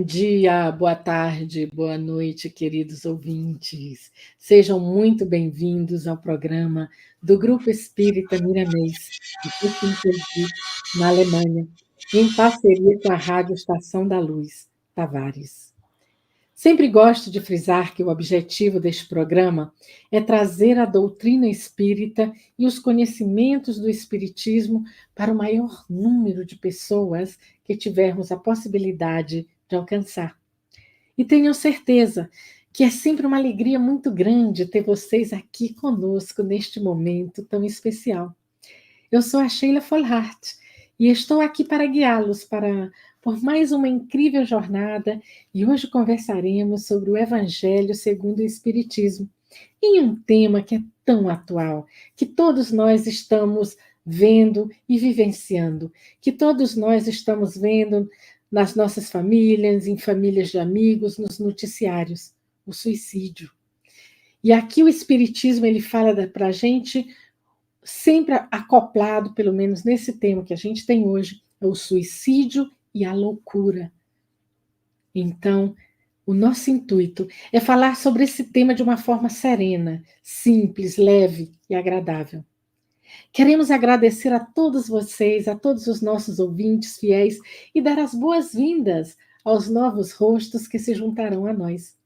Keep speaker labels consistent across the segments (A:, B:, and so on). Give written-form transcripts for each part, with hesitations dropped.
A: Bom dia, boa tarde, boa noite, queridos ouvintes. Sejam muito bem-vindos ao programa do Grupo Espírita Miramês, de Köpenick, na Alemanha, em parceria com a Rádio Estação da Luz, Tavares. Sempre gosto de frisar que o objetivo deste programa é trazer a doutrina espírita e os conhecimentos do espiritismo para o maior número de pessoas que tivermos a possibilidade de alcançar. E tenham certeza que é sempre uma alegria muito grande ter vocês aqui conosco neste momento tão especial. Eu sou a Sheila Folhart e estou aqui para guiá-los por mais uma incrível jornada, e hoje conversaremos sobre o Evangelho segundo o Espiritismo, em um tema que é tão atual, que todos nós estamos vendo e vivenciando, que todos nós estamos vendo nas nossas famílias, em famílias de amigos, nos noticiários, o suicídio. E aqui o Espiritismo ele fala para a gente, sempre acoplado, pelo menos nesse tema que a gente tem hoje, é o suicídio e a loucura. Então, o nosso intuito é falar sobre esse tema de uma forma serena, simples, leve e agradável. Queremos agradecer a todos vocês, a todos os nossos ouvintes fiéis e dar as boas-vindas aos novos rostos que se juntarão a nós.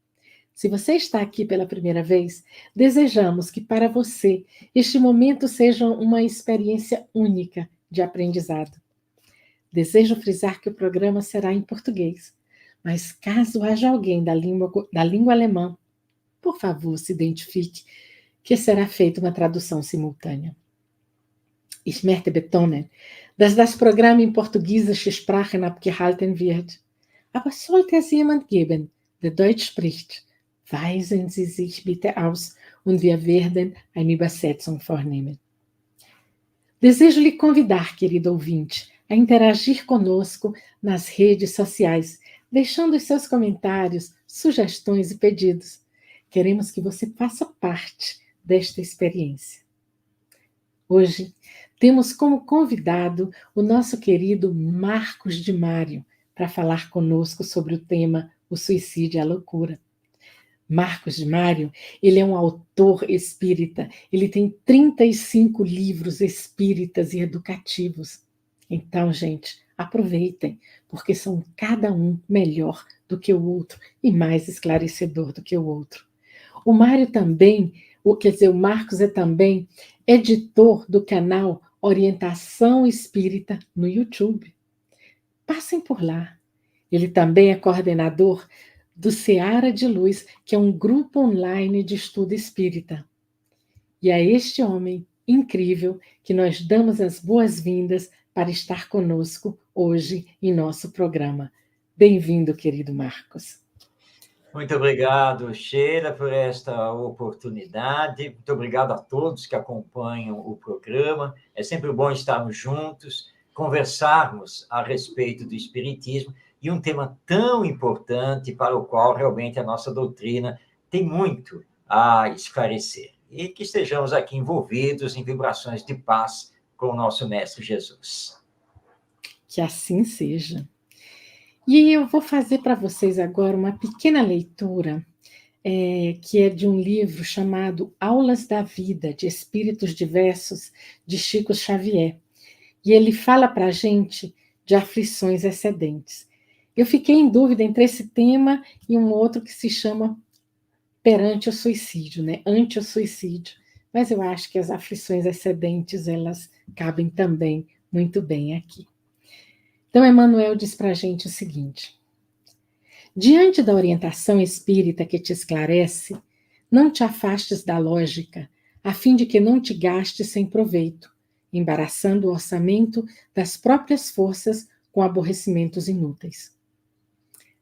A: Se você está aqui pela primeira vez, desejamos que para você este momento seja uma experiência única de aprendizado. Desejo frisar que o programa será em português, mas caso haja alguém da língua alemã, por favor, se identifique, que será feita uma tradução simultânea. Ich möchte betonen, dass das Programm in portugiesische Sprachen abgehalten wird. Aber sollte es jemand geben, der Deutsch spricht, weisen Sie sich bitte aus und wir werden eine Übersetzung vornehmen. Desejo lhe convidar, querido ouvinte, a interagir conosco nas redes sociais, deixando os seus comentários, sugestões e pedidos. Queremos que você faça parte desta experiência. Hoje, temos como convidado o nosso querido Marcos de Mário para falar conosco sobre o tema o suicídio e a loucura. Marcos de Mário, ele é um autor espírita, ele tem 35 livros espíritas e educativos. Então, gente, aproveitem, porque são cada um melhor do que o outro e mais esclarecedor do que o outro. O Mário também, o Marcos é também editor do canal Orientação Espírita no YouTube. Passem por lá. Ele também é coordenador do Seara de Luz, que é um grupo online de estudo espírita. E é este homem incrível que nós damos as boas-vindas para estar conosco hoje em nosso programa. Bem-vindo, querido Marcos.
B: Muito obrigado, Sheila, por esta oportunidade. Muito obrigado a todos que acompanham o programa. É sempre bom estarmos juntos, conversarmos a respeito do Espiritismo e um tema tão importante para o qual realmente a nossa doutrina tem muito a esclarecer. E que estejamos aqui envolvidos em vibrações de paz com o nosso Mestre Jesus.
A: Que assim seja. E eu vou fazer para vocês agora uma pequena leitura, que é de um livro chamado Aulas da Vida, de Espíritos Diversos, de Chico Xavier. E ele fala para a gente de aflições excedentes. Eu fiquei em dúvida entre esse tema e um outro que se chama Perante o Suicídio, né? Ante o Suicídio. Mas eu acho que as aflições excedentes, elas cabem também muito bem aqui. Então, Emmanuel diz para a gente o seguinte: diante da orientação espírita que te esclarece, não te afastes da lógica, a fim de que não te gastes sem proveito, embaraçando o orçamento das próprias forças com aborrecimentos inúteis.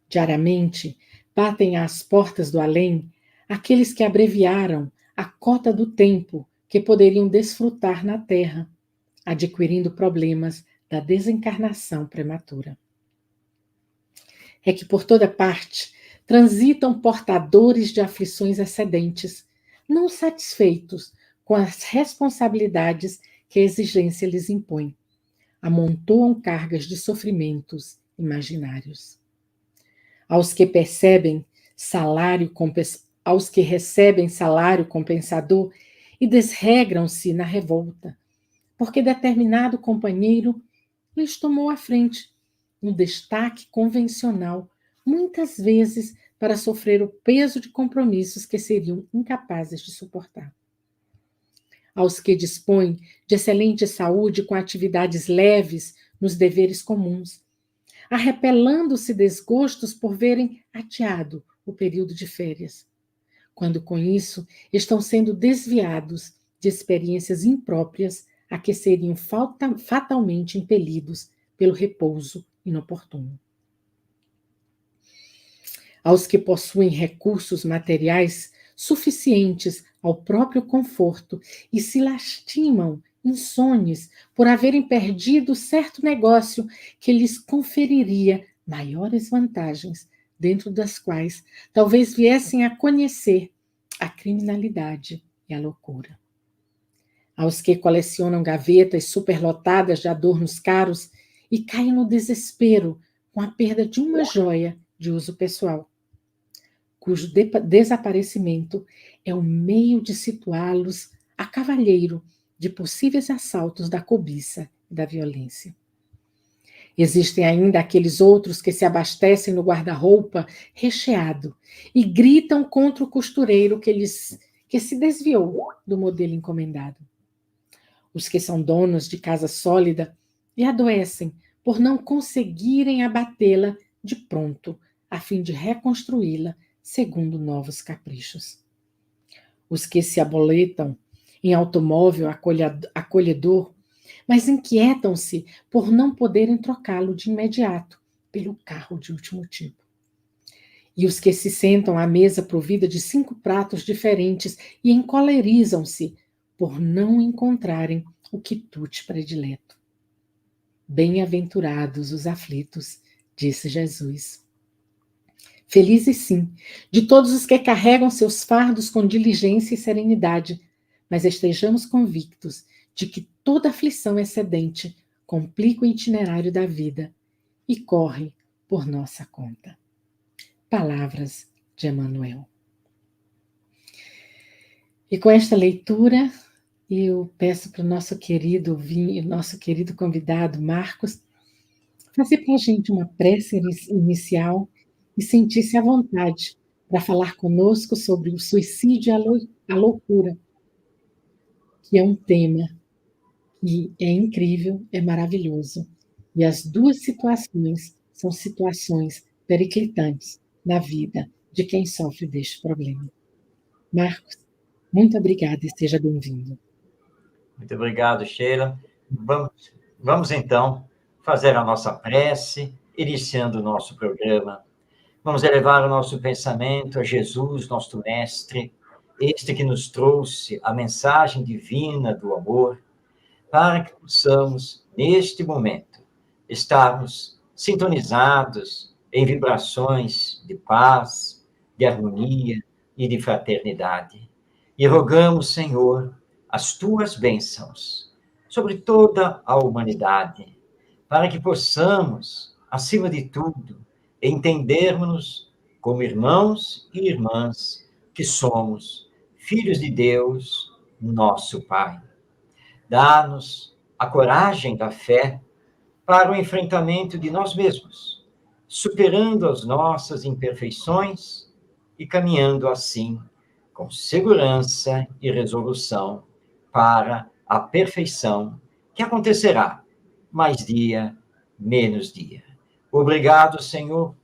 A: Diariamente, batem às portas do além aqueles que abreviaram a cota do tempo que poderiam desfrutar na Terra, adquirindo problemas da desencarnação prematura. É que por toda parte transitam portadores de aflições excedentes, não satisfeitos com as responsabilidades que a exigência lhes impõe, amontoam cargas de sofrimentos imaginários. aos que percebem aos que recebem salário compensador e desregram-se na revolta, porque determinado companheiro lhes tomou a frente, um destaque convencional, muitas vezes para sofrer o peso de compromissos que seriam incapazes de suportar. Aos que dispõem de excelente saúde com atividades leves nos deveres comuns, arrepelando-se desgostos por verem adiado o período de férias, quando com isso estão sendo desviados de experiências impróprias a que seriam fatalmente impelidos pelo repouso inoportuno. Aos que possuem recursos materiais suficientes ao próprio conforto e se lastimam insones por haverem perdido certo negócio que lhes conferiria maiores vantagens, dentro das quais talvez viessem a conhecer a criminalidade e a loucura. Aos que colecionam gavetas superlotadas de adornos caros e caem no desespero com a perda de uma joia de uso pessoal, cujo desaparecimento é o meio de situá-los a cavalheiro de possíveis assaltos da cobiça e da violência. Existem ainda aqueles outros que se abastecem no guarda-roupa recheado e gritam contra o costureiro que se desviou do modelo encomendado. Os que são donos de casa sólida e adoecem por não conseguirem abatê-la de pronto, a fim de reconstruí-la segundo novos caprichos. Os que se aboletam em automóvel acolhedor, mas inquietam-se por não poderem trocá-lo de imediato pelo carro de último tipo. E os que se sentam à mesa provida de 5 pratos diferentes e encolerizam-se por não encontrarem o quitute predileto. Bem-aventurados os aflitos, disse Jesus. Felizes sim, de todos os que carregam seus fardos com diligência e serenidade, mas estejamos convictos de que toda aflição excedente complica o itinerário da vida e corre por nossa conta. Palavras de Emmanuel. E com esta leitura, eu peço para o nosso querido convidado, Marcos, fazer para a gente uma prece inicial e sentir-se à vontade para falar conosco sobre o suicídio e a loucura, que é um tema que é incrível, é maravilhoso. E as duas situações são situações periclitantes na vida de quem sofre deste problema. Marcos, muito obrigada e seja bem-vindo.
B: Muito obrigado, Sheila. Vamos então fazer a nossa prece, iniciando o nosso programa. Vamos elevar o nosso pensamento a Jesus, nosso Mestre, este que nos trouxe a mensagem divina do amor, para que possamos, neste momento, estarmos sintonizados em vibrações de paz, de harmonia e de fraternidade. E rogamos, Senhor, as tuas bênçãos sobre toda a humanidade, para que possamos, acima de tudo, entendermos-nos como irmãos e irmãs que somos, filhos de Deus, nosso Pai. Dá-nos a coragem da fé para o enfrentamento de nós mesmos, superando as nossas imperfeições e caminhando assim com segurança e resolução para a perfeição que acontecerá mais dia, menos dia. Obrigado, Senhor,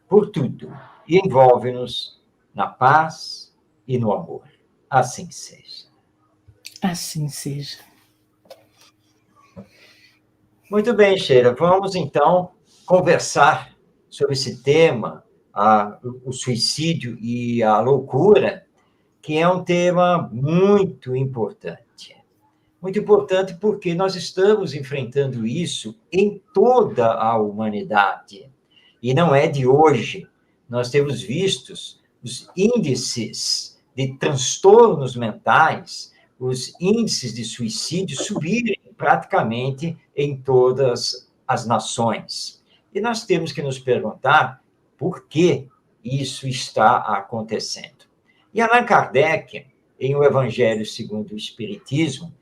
B: por tudo e envolve-nos na paz e no amor. Assim seja.
A: Assim seja.
B: Muito bem, Sheila. Vamos, então, conversar sobre esse tema, o suicídio e a loucura, que é um tema muito importante. Muito importante porque nós estamos enfrentando isso em toda a humanidade. E não é de hoje. Nós temos visto os índices de transtornos mentais, os índices de suicídio subirem praticamente em todas as nações. E nós temos que nos perguntar por que isso está acontecendo. E Allan Kardec, em O Evangelho segundo o Espiritismo,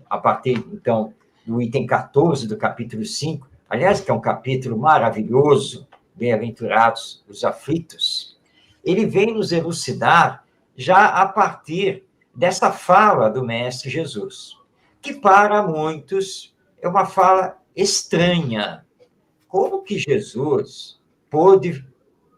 B: a partir, então, do item 14 do capítulo 5, aliás, que é um capítulo maravilhoso, Bem-aventurados os aflitos, ele vem nos elucidar já a partir dessa fala do Mestre Jesus, que para muitos é uma fala estranha. Como que Jesus pôde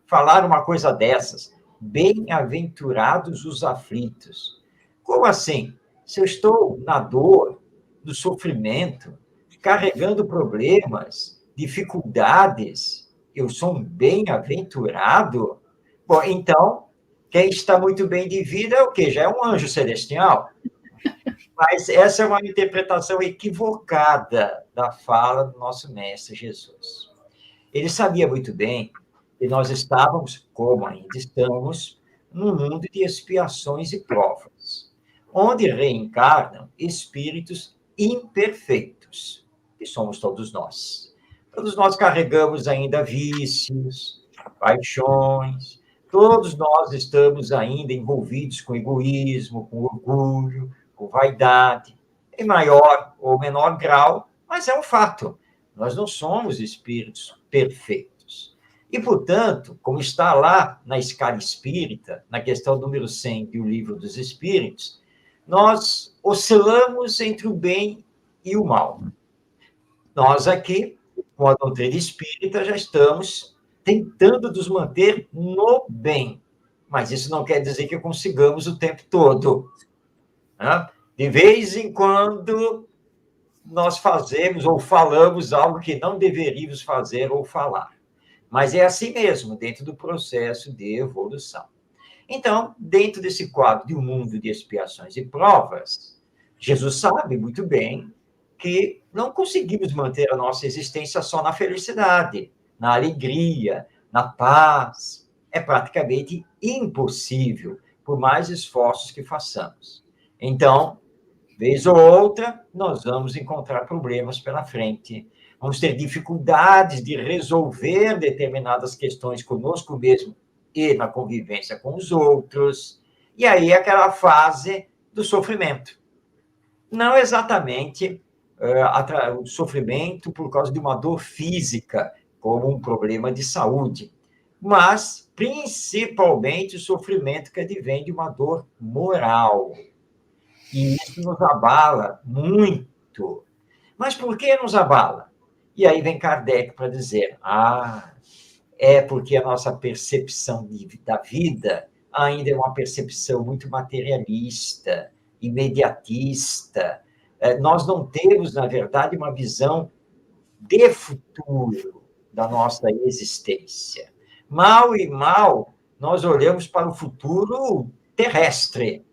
B: falar uma coisa dessas? Bem-aventurados os aflitos. Como assim? Se eu estou na dor, no sofrimento, carregando problemas, dificuldades, eu sou um bem-aventurado? Bom, então, quem está muito bem de vida é o quê? Já é um anjo celestial. Mas essa é uma interpretação equivocada da fala do nosso Mestre Jesus. Ele sabia muito bem que nós estávamos, como ainda estamos, num mundo de expiações e provas, onde reencarnam espíritos imperfeitos, que somos todos nós. Todos nós carregamos ainda vícios, paixões, todos nós estamos ainda envolvidos com egoísmo, com orgulho, com vaidade, em maior ou menor grau, mas é um fato. Nós não somos espíritos perfeitos. E, portanto, como está lá na escala espírita, na questão número 100 do Livro dos Espíritos, nós oscilamos entre o bem e o mal. Nós aqui, com a doutrina espírita, já estamos tentando nos manter no bem. Mas isso não quer dizer que consigamos o tempo todo. Né? De vez em quando, nós fazemos ou falamos algo que não deveríamos fazer ou falar. Mas é assim mesmo, dentro do processo de evolução. Então, dentro desse quadro de um mundo de expiações e provas, Jesus sabe muito bem que não conseguimos manter a nossa existência só na felicidade, na alegria, na paz. É praticamente impossível, por mais esforços que façamos. Então, vez ou outra, nós vamos encontrar problemas pela frente. Vamos ter dificuldades de resolver determinadas questões conosco mesmo e na convivência com os outros. E aí, aquela fase do sofrimento. Não exatamente o sofrimento por causa de uma dor física, como um problema de saúde, mas, principalmente, o sofrimento que advém de uma dor moral. E isso nos abala muito. Mas por que nos abala? E aí vem Kardec para dizer, é porque a nossa percepção da vida ainda é uma percepção muito materialista, imediatista. Nós não temos, na verdade, uma visão de futuro da nossa existência. Mal e mal, nós olhamos para o futuro terrestre,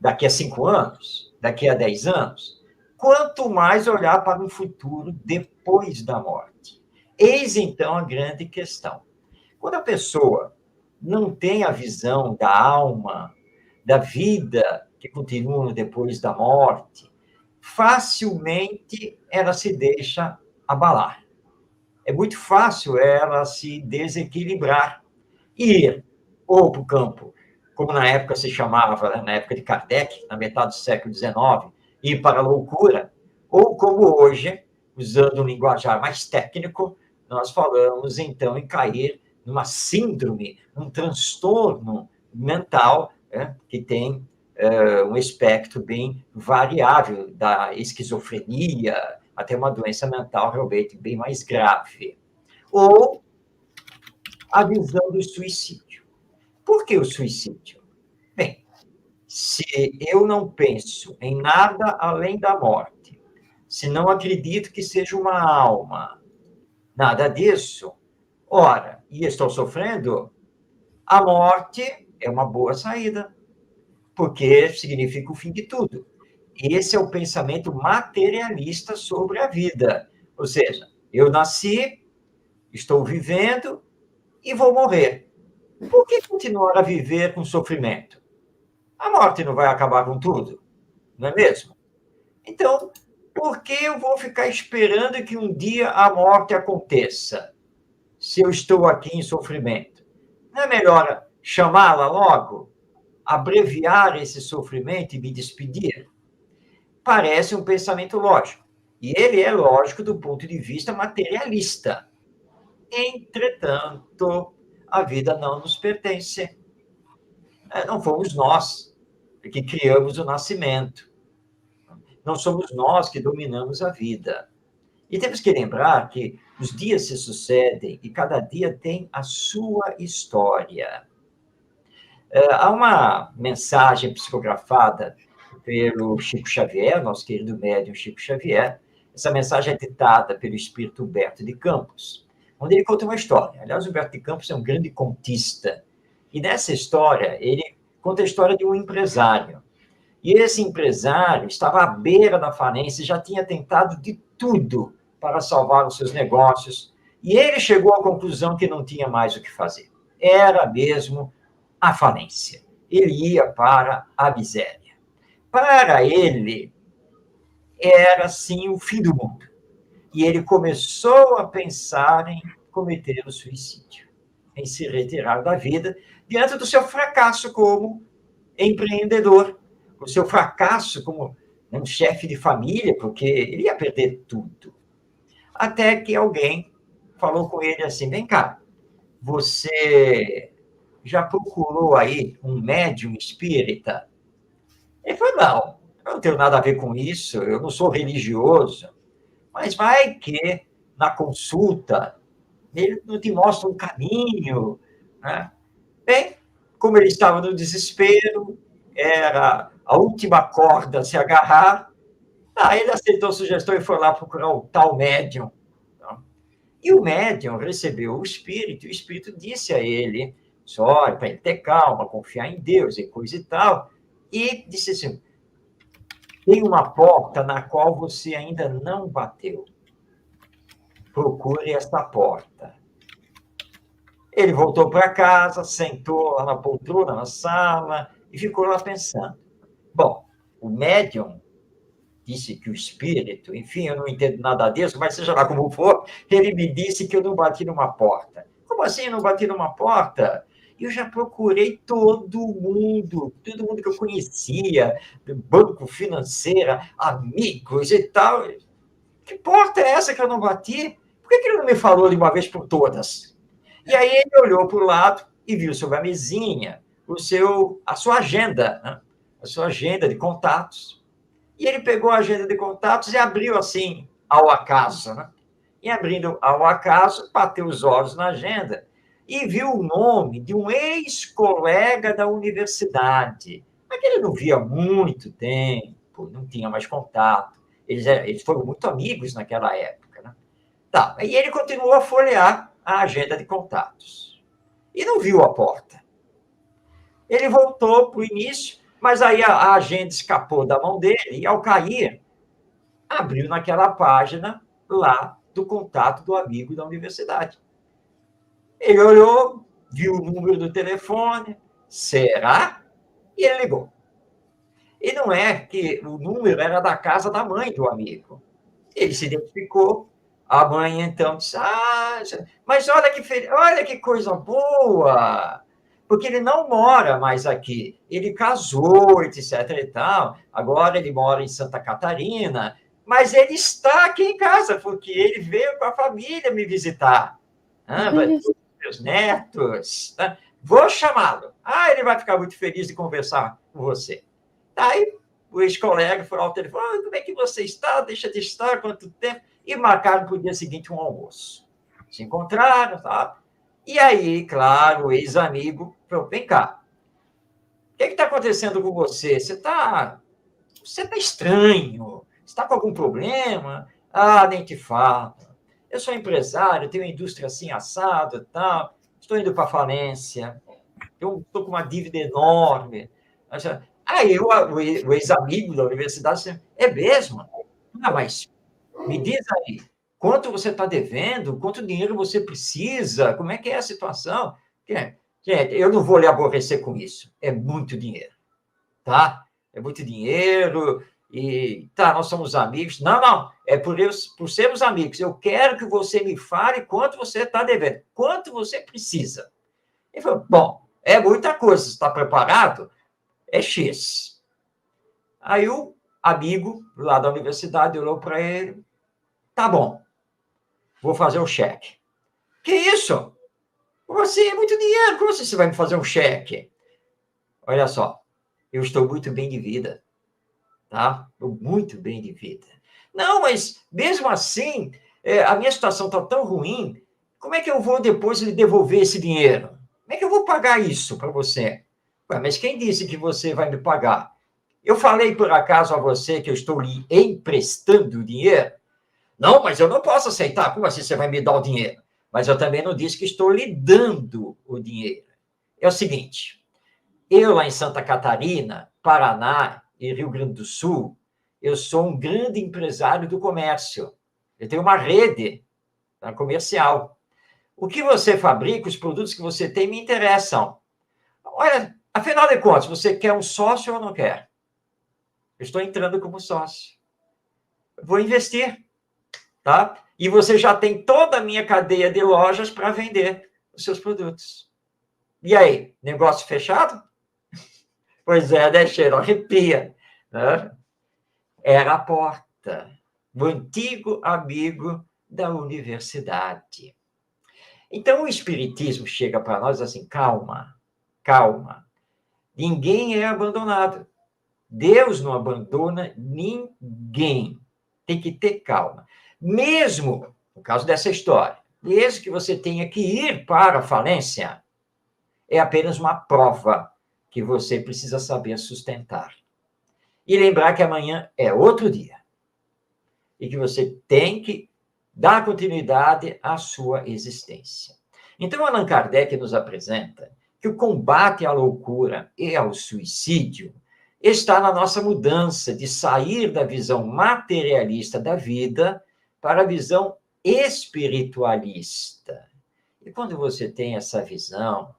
B: daqui a 5 anos, daqui a 10 anos, quanto mais olhar para um futuro depois da morte. Eis, então, a grande questão. Quando a pessoa não tem a visão da alma, da vida que continua depois da morte, facilmente ela se deixa abalar. É muito fácil ela se desequilibrar e ir ou para o campo, como na época se chamava, na época de Kardec, na metade do século XIX, ir para a loucura, ou como hoje, usando um linguajar mais técnico, nós falamos, então, em cair numa síndrome, um transtorno mental, que tem um espectro bem variável, da esquizofrenia até uma doença mental realmente bem mais grave. Ou a visão do suicídio. Por que o suicídio? Bem, se eu não penso em nada além da morte, se não acredito que seja uma alma, nada disso, ora, e estou sofrendo, a morte é uma boa saída, porque significa o fim de tudo. Esse é o pensamento materialista sobre a vida. Ou seja, eu nasci, estou vivendo e vou morrer. Por que continuar a viver com sofrimento? A morte não vai acabar com tudo, não é mesmo? Então, por que eu vou ficar esperando que um dia a morte aconteça? se eu estou aqui em sofrimento? Não é melhor chamá-la logo, abreviar esse sofrimento e me despedir? Parece um pensamento lógico. E ele é lógico do ponto de vista materialista. Entretanto, a vida não nos pertence. Não fomos nós que criamos o nascimento. Não somos nós que dominamos a vida. E temos que lembrar que os dias se sucedem e cada dia tem a sua história. Há uma mensagem psicografada pelo Chico Xavier, nosso querido médium Chico Xavier. Essa mensagem é ditada pelo espírito Humberto de Campos, onde ele conta uma história. Aliás, Humberto de Campos é um grande contista. E nessa história, ele conta a história de um empresário. E esse empresário estava à beira da falência, já tinha tentado de tudo para salvar os seus negócios. E ele chegou à conclusão que não tinha mais o que fazer. Era mesmo a falência. Ele ia para a miséria. Para ele, era, sim, o fim do mundo. E ele começou a pensar em cometer o suicídio, em se retirar da vida, diante do seu fracasso como empreendedor, o seu fracasso como um chefe de família, porque ele ia perder tudo. Até que alguém falou com ele assim: vem cá, você já procurou aí um médium espírita? Ele falou: não, eu não tenho nada a ver com isso, eu não sou religioso, mas vai que na consulta ele não te mostra um caminho, né? Bem, como ele estava no desespero, era a última corda a se agarrar, aí ele aceitou a sugestão e foi lá procurar o tal médium. E o médium recebeu o espírito disse a ele, olha, para ele ter calma, confiar em Deus e coisa e tal, e disse assim: tem uma porta na qual você ainda não bateu. Procure essa porta. Ele voltou para casa, sentou lá na poltrona, na sala, e ficou lá pensando. Bom, o médium disse que o espírito, enfim, eu não entendo nada disso, mas seja lá como for, ele me disse que eu não bati numa porta. Como assim eu não bati numa porta? Eu já procurei todo mundo que eu conhecia, banco, financeira, amigos e tal. Que porta é essa que eu não bati? Por que ele não me falou de uma vez por todas? E aí ele olhou para o lado e viu sobre a mesinha a sua agenda, né? A sua agenda de contatos. E ele pegou a agenda de contatos e abriu assim, ao acaso, né? E abrindo ao acaso, bateu os olhos na agenda e viu o nome de um ex-colega da universidade, mas que ele não via há muito tempo, não tinha mais contato. Eles foram muito amigos naquela época, né? Tá, e ele continuou a folhear a agenda de contatos. E não viu a porta. Ele voltou para o início, mas aí a agenda escapou da mão dele e, ao cair, abriu naquela página lá do contato do amigo da universidade. Ele olhou, viu o número do telefone, será? E ele ligou. E não é que o número era da casa da mãe do amigo. Ele se identificou, a mãe então disse: mas olha que coisa boa! Porque ele não mora mais aqui. Ele casou, etc. e tal. Agora ele mora em Santa Catarina. Mas ele está aqui em casa, porque ele veio com a família me visitar. Vai ter meus netos. Tá? Vou chamá-lo. Ele vai ficar muito feliz de conversar com você. Aí o ex-colega foi ao telefone: como é que você está? Deixa de estar, quanto tempo? E marcaram para o dia seguinte um almoço. Se encontraram, tá? E aí, claro, o ex-amigo falou: vem cá, o que está acontecendo com você? Você está estranho, está com algum problema? Nem te falo. Eu sou empresário, tenho uma indústria assim, assado e tal, estou indo para a falência, eu estou com uma dívida enorme. Aí o ex-amigo da universidade disse: é mesmo? Mas me diz aí, quanto você está devendo? Quanto dinheiro você precisa? Como é que é a situação? Gente, eu não vou lhe aborrecer com isso. É muito dinheiro, tá? É muito dinheiro. E tá, nós somos amigos. Não, não, é por sermos amigos. Eu quero que você me fale quanto você está devendo, quanto você precisa. Ele falou, bom, é muita coisa, você está preparado? É X. Aí o amigo lá da universidade olhou para ele, tá bom, vou fazer o cheque. Que isso? Você é muito dinheiro, como você vai me fazer um cheque? Olha só, eu estou muito bem de vida, tá? Estou muito bem de vida. Não, mas mesmo assim, a minha situação está tão ruim, como é que eu vou depois lhe devolver esse dinheiro? Como é que eu vou pagar isso para você? Ué, mas quem disse que você vai me pagar? Eu falei por acaso a você que eu estou lhe emprestando dinheiro? Não, mas eu não posso aceitar. Como assim você vai me dar o dinheiro? Mas eu também não disse que estou lhe dando o dinheiro. É o seguinte, eu lá em Santa Catarina, Paraná e Rio Grande do Sul, eu sou um grande empresário do comércio. Eu tenho uma rede comercial. O que você fabrica, os produtos que você tem, me interessam. Olha, afinal de contas, você quer um sócio ou não quer? Eu estou entrando como sócio. Vou investir, tá? E você já tem toda a minha cadeia de lojas para vender os seus produtos. E aí, negócio fechado? Pois é, né, cheiro? Arrepia. Né? Era a porta. O antigo amigo da universidade. Então, o Espiritismo chega para nós assim, calma, calma. Ninguém é abandonado. Deus não abandona ninguém. Tem que ter calma. Mesmo, no caso dessa história, mesmo que você tenha que ir para a falência, é apenas uma prova que você precisa saber sustentar. E lembrar que amanhã é outro dia. E que você tem que dar continuidade à sua existência. Então, Allan Kardec nos apresenta que o combate à loucura e ao suicídio está na nossa mudança de sair da visão materialista da vida para a visão espiritualista. E quando você tem essa visão,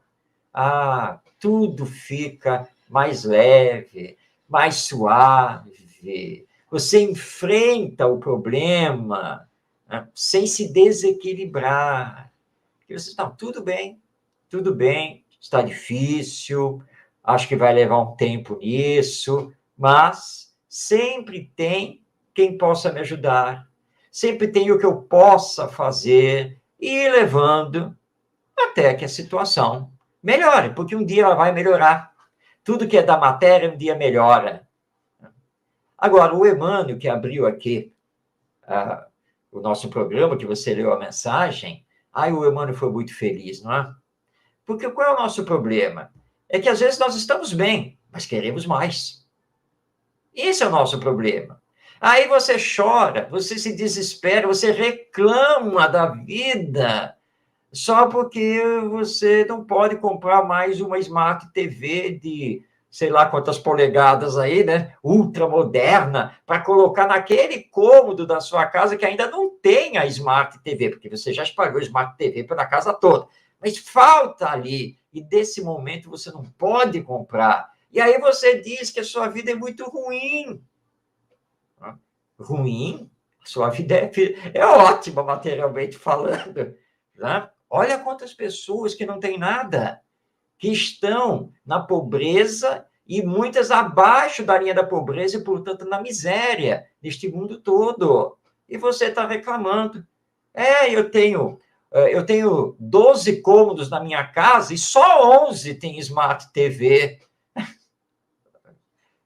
B: tudo fica mais leve, mais suave. Você enfrenta o problema, né, sem se desequilibrar. E você está, tudo bem, está difícil, acho que vai levar um tempo nisso, mas sempre tem quem possa me ajudar, sempre tem o que eu possa fazer e ir levando até que a situação melhore, porque um dia ela vai melhorar. Tudo que é da matéria, um dia melhora. Agora, o Emmanuel, que abriu aqui o nosso programa, que você leu a mensagem, o Emmanuel foi muito feliz, não é? Porque qual é o nosso problema? É que às vezes nós estamos bem, mas queremos mais. Esse é o nosso problema. Aí você chora, você se desespera, você reclama da vida, só porque você não pode comprar mais uma Smart TV de sei lá quantas polegadas aí, né? Ultra moderna, para colocar naquele cômodo da sua casa que ainda não tem a Smart TV, porque você já espalhou a Smart TV pela casa toda. Mas falta ali, e desse momento você não pode comprar. E aí você diz que a sua vida é muito ruim. Ruim? A sua vida é ótima, materialmente falando. Né? Olha quantas pessoas que não têm nada, que estão na pobreza e muitas abaixo da linha da pobreza e, portanto, na miséria neste mundo todo. E você está reclamando. Eu tenho 12 cômodos na minha casa e só 11 tem Smart TV.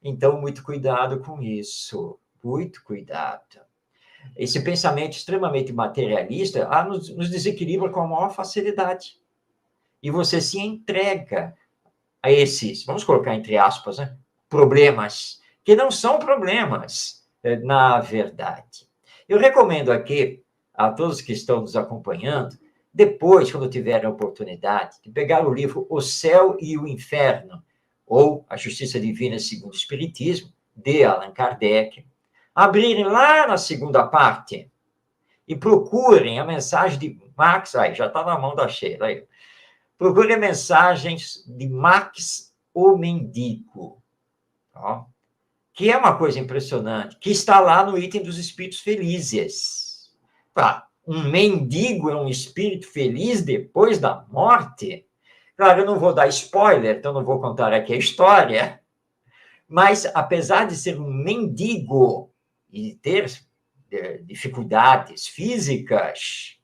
B: Então, muito cuidado com isso. Muito cuidado. Esse pensamento extremamente materialista nos desequilibra com a maior facilidade. E você se entrega a esses, vamos colocar entre aspas, né, problemas, que não são problemas, na verdade. Eu recomendo aqui a todos que estão nos acompanhando, depois, quando tiverem a oportunidade, de pegar o livro O Céu e o Inferno, ou A Justiça Divina segundo o Espiritismo, de Allan Kardec, abrirem lá na segunda parte e procurem a mensagem de Max, já está na mão da Sheila aí. Procure mensagens de Max o Mendigo, ó, que é uma coisa impressionante, que está lá no item dos espíritos felizes. Um mendigo é um espírito feliz depois da morte? Claro, eu não vou dar spoiler, então não vou contar aqui a história, mas apesar de ser um mendigo e ter dificuldades físicas,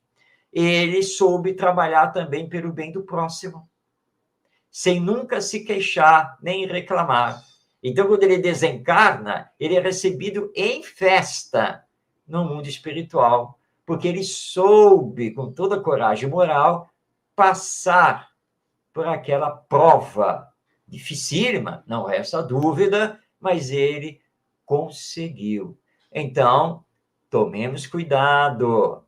B: ele soube trabalhar também pelo bem do próximo, sem nunca se queixar nem reclamar. Então, quando ele desencarna, ele é recebido em festa no mundo espiritual, porque ele soube, com toda a coragem moral, passar por aquela prova dificílima, não resta dúvida, mas ele conseguiu. Então, tomemos cuidado.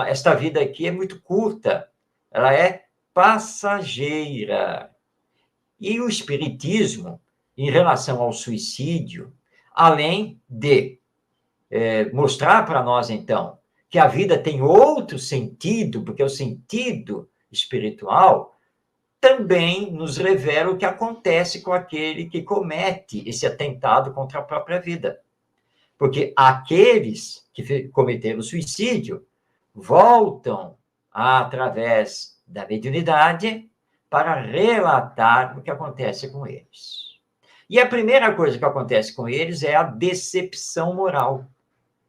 B: Esta vida aqui é muito curta, ela é passageira. E o Espiritismo, em relação ao suicídio, além de mostrar para nós, então, que a vida tem outro sentido, porque o sentido espiritual também nos revela o que acontece com aquele que comete esse atentado contra a própria vida. Porque aqueles que cometeram suicídio voltam através da mediunidade para relatar o que acontece com eles. E a primeira coisa que acontece com eles é a decepção moral,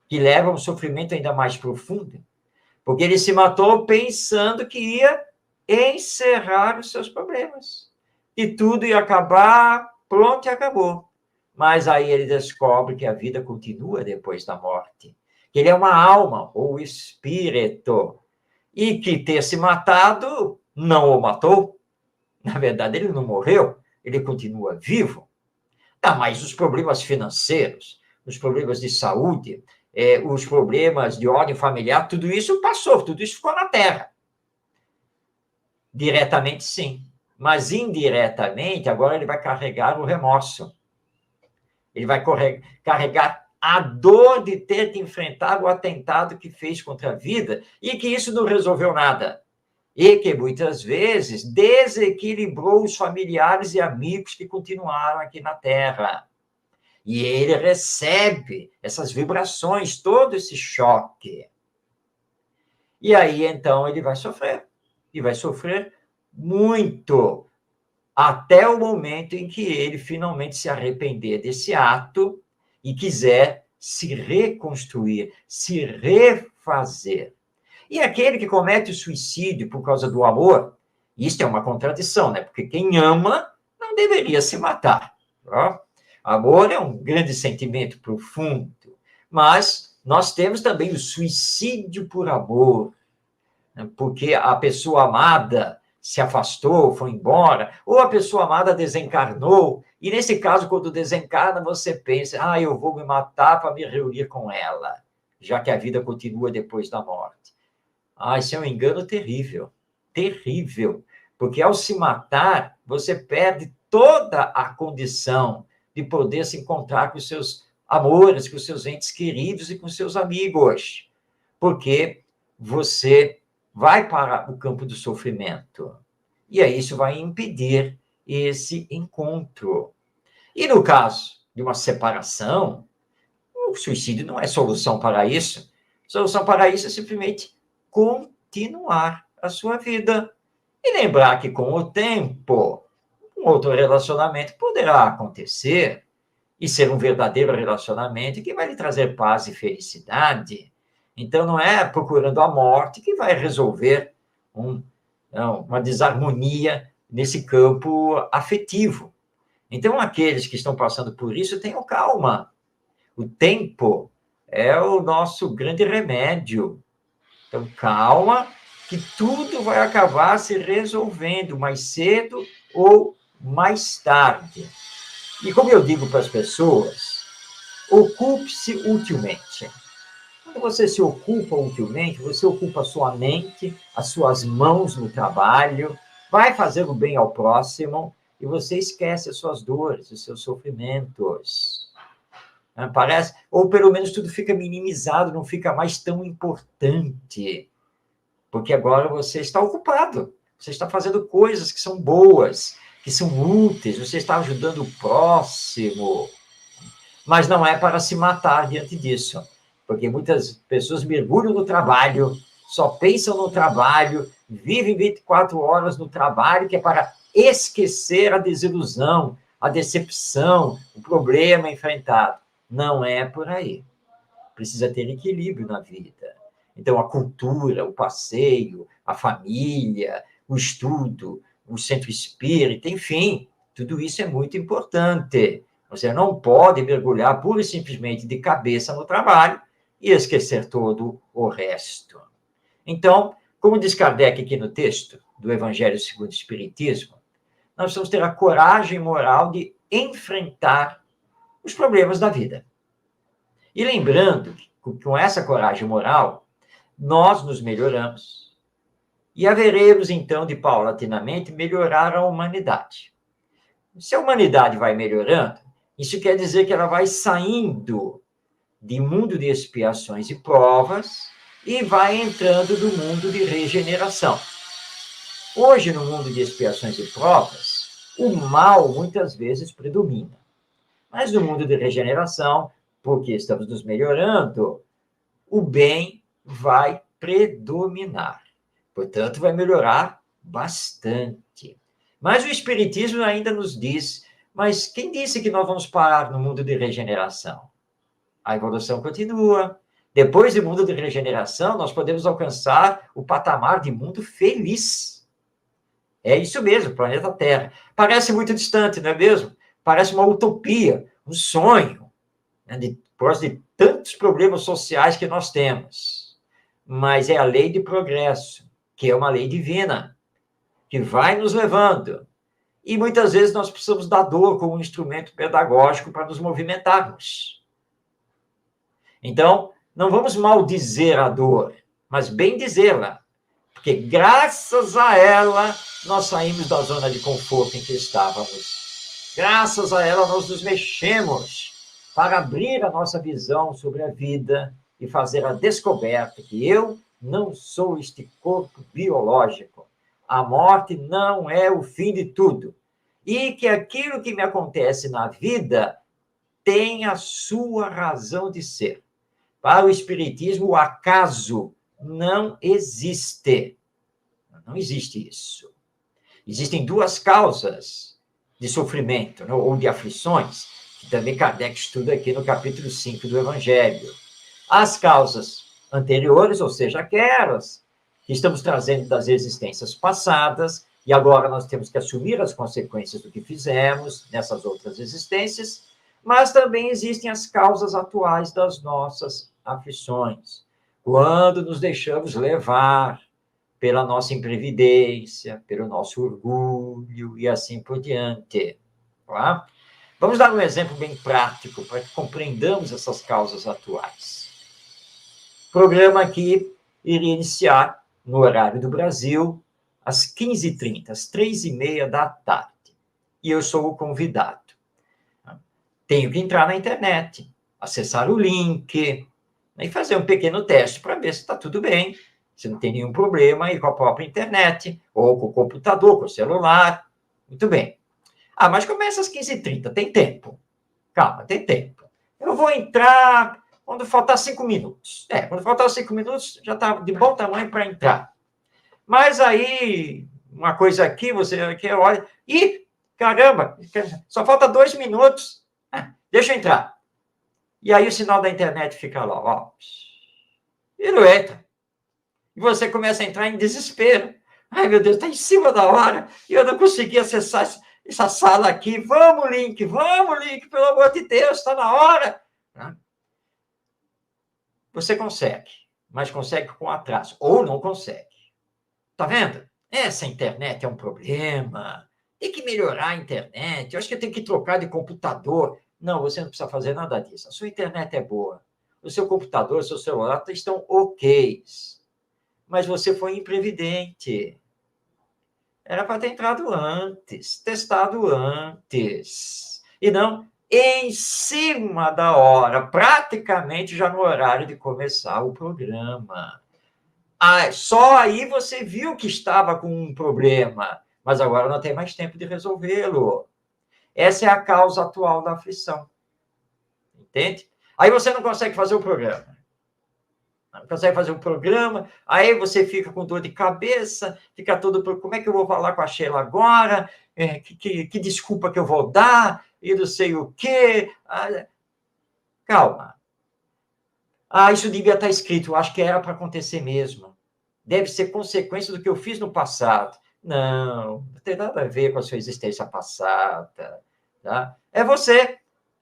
B: que leva a um sofrimento ainda mais profundo, porque ele se matou pensando que ia encerrar os seus problemas. E tudo ia acabar, pronto, e acabou. Mas aí ele descobre que a vida continua depois da morte, que ele é uma alma, ou espírito, e que ter se matado não o matou. Na verdade, ele não morreu, ele continua vivo. Mas os problemas financeiros, os problemas de saúde, os problemas de ordem familiar, tudo isso passou, tudo isso ficou na Terra. Diretamente, sim. Mas indiretamente, agora ele vai carregar o remorso. Ele vai carregar a dor de ter que enfrentar o atentado que fez contra a vida e que isso não resolveu nada. E que, muitas vezes, desequilibrou os familiares e amigos que continuaram aqui na Terra. E ele recebe essas vibrações, todo esse choque. E aí, então, ele vai sofrer. E vai sofrer muito, até o momento em que ele finalmente se arrepender desse ato e quiser se reconstruir, se refazer. E aquele que comete o suicídio por causa do amor, isso é uma contradição, né? Porque quem ama não deveria se matar. Ó? Amor é um grande sentimento profundo, mas nós temos também o suicídio por amor, né? Porque a pessoa amada se afastou, foi embora, ou a pessoa amada desencarnou, e nesse caso, quando desencarna, você pensa, eu vou me matar para me reunir com ela, já que a vida continua depois da morte. Isso é um engano terrível, terrível, porque ao se matar, você perde toda a condição de poder se encontrar com os seus amores, com os seus entes queridos e com os seus amigos, porque você vai para o campo do sofrimento. E aí isso vai impedir esse encontro. E no caso de uma separação, o suicídio não é solução para isso. Solução para isso é simplesmente continuar a sua vida. E lembrar que com o tempo, um outro relacionamento poderá acontecer e ser um verdadeiro relacionamento que vai lhe trazer paz e felicidade. Então, não é procurando a morte que vai resolver uma desarmonia nesse campo afetivo. Então, aqueles que estão passando por isso, tenham calma. O tempo é o nosso grande remédio. Então, calma, que tudo vai acabar se resolvendo mais cedo ou mais tarde. E como eu digo para as pessoas, ocupe-se utilmente. Quando você se ocupa utilmente, você ocupa a sua mente, as suas mãos no trabalho, vai fazer o bem ao próximo e você esquece as suas dores, os seus sofrimentos. Parece, ou pelo menos tudo fica minimizado, não fica mais tão importante, porque agora você está ocupado, você está fazendo coisas que são boas, que são úteis, você está ajudando o próximo. mas não é para se matar diante disso, porque muitas pessoas mergulham no trabalho, só pensam no trabalho, vivem 24 horas no trabalho, que é para esquecer a desilusão, a decepção, o problema enfrentado. Não é por aí. Precisa ter equilíbrio na vida. Então, a cultura, o passeio, a família, o estudo, o centro espírita, enfim, tudo isso é muito importante. Você não pode mergulhar pura e simplesmente de cabeça no trabalho e esquecer todo o resto. Então, como diz Kardec aqui no texto do Evangelho segundo o Espiritismo, nós precisamos ter a coragem moral de enfrentar os problemas da vida. E lembrando que, com essa coragem moral, nós nos melhoramos e haveremos, então, de paulatinamente melhorar a humanidade. Se a humanidade vai melhorando, isso quer dizer que ela vai saindo de mundo de expiações e provas e vai entrando no mundo de regeneração. Hoje, no mundo de expiações e provas, o mal muitas vezes predomina. Mas no mundo de regeneração, porque estamos nos melhorando, o bem vai predominar. Portanto, vai melhorar bastante. Mas o Espiritismo ainda nos diz, mas quem disse que nós vamos parar no mundo de regeneração? A evolução continua. Depois do mundo de regeneração, nós podemos alcançar o patamar de mundo feliz. É isso mesmo, planeta Terra. Parece muito distante, não é mesmo? Parece uma utopia, um sonho, né, por causa de tantos problemas sociais que nós temos. Mas é a lei de progresso, que é uma lei divina, que vai nos levando. E muitas vezes nós precisamos da dor como um instrumento pedagógico para nos movimentarmos. Então, não vamos maldizer a dor, mas bem dizê-la. Porque graças a ela, nós saímos da zona de conforto em que estávamos. Graças a ela, nós nos mexemos para abrir a nossa visão sobre a vida e fazer a descoberta que eu não sou este corpo biológico. A morte não é o fim de tudo. E que aquilo que me acontece na vida tem a sua razão de ser. Para o Espiritismo, o acaso não existe. Não existe isso. Existem duas causas de sofrimento, né, ou de aflições, que também Kardec estuda aqui no capítulo 5 do Evangelho. As causas anteriores, ou seja, aquelas que estamos trazendo das existências passadas, e agora nós temos que assumir as consequências do que fizemos nessas outras existências, mas também existem as causas atuais das nossas aflições, quando nos deixamos levar pela nossa imprevidência, pelo nosso orgulho e assim por diante. Tá? Vamos dar um exemplo bem prático para que compreendamos essas causas atuais. O programa aqui iria iniciar no horário do Brasil, às 15h30, às 3h30 da tarde. E eu sou o convidado. Tenho que entrar na internet, acessar o link e fazer um pequeno teste para ver se está tudo bem, se não tem nenhum problema aí com a própria internet, ou com o computador, com o celular. Muito bem. Ah, mas começa às 15h30, tem tempo. Calma, tem tempo. Eu vou entrar quando faltar 5 minutos. Quando faltar 5 minutos, já está de bom tamanho para entrar. Mas aí, uma coisa aqui, você aqui olha, e caramba, só falta 2 minutos. Deixa eu entrar. E aí o sinal da internet fica lá, ó. E não entra. E você começa a entrar em desespero. Ai, meu Deus, está em cima da hora e eu não consegui acessar essa sala aqui. Vamos, link, pelo amor de Deus, está na hora. Você consegue, mas consegue com atraso, ou não consegue. Tá vendo? Essa internet é um problema. Tem que melhorar a internet. Eu acho que eu tenho que trocar de computador. Não, você não precisa fazer nada disso. A sua internet é boa. O seu computador, o seu celular estão ok. Mas você foi imprevidente. Era para ter entrado antes, testado antes. E não em cima da hora, praticamente já no horário de começar o programa. Só aí você viu que estava com um problema, mas agora não tem mais tempo de resolvê-lo. Essa é a causa atual da aflição. entende? Aí você não consegue fazer o programa. Não consegue fazer um programa, aí você fica com dor de cabeça, fica todo... Como é que eu vou falar com a Sheila agora? Que desculpa que eu vou dar? E não sei o quê. Calma. Isso devia estar escrito. Eu acho que era para acontecer mesmo. Deve ser consequência do que eu fiz no passado. Não tem nada a ver com a sua existência passada. Tá? É você.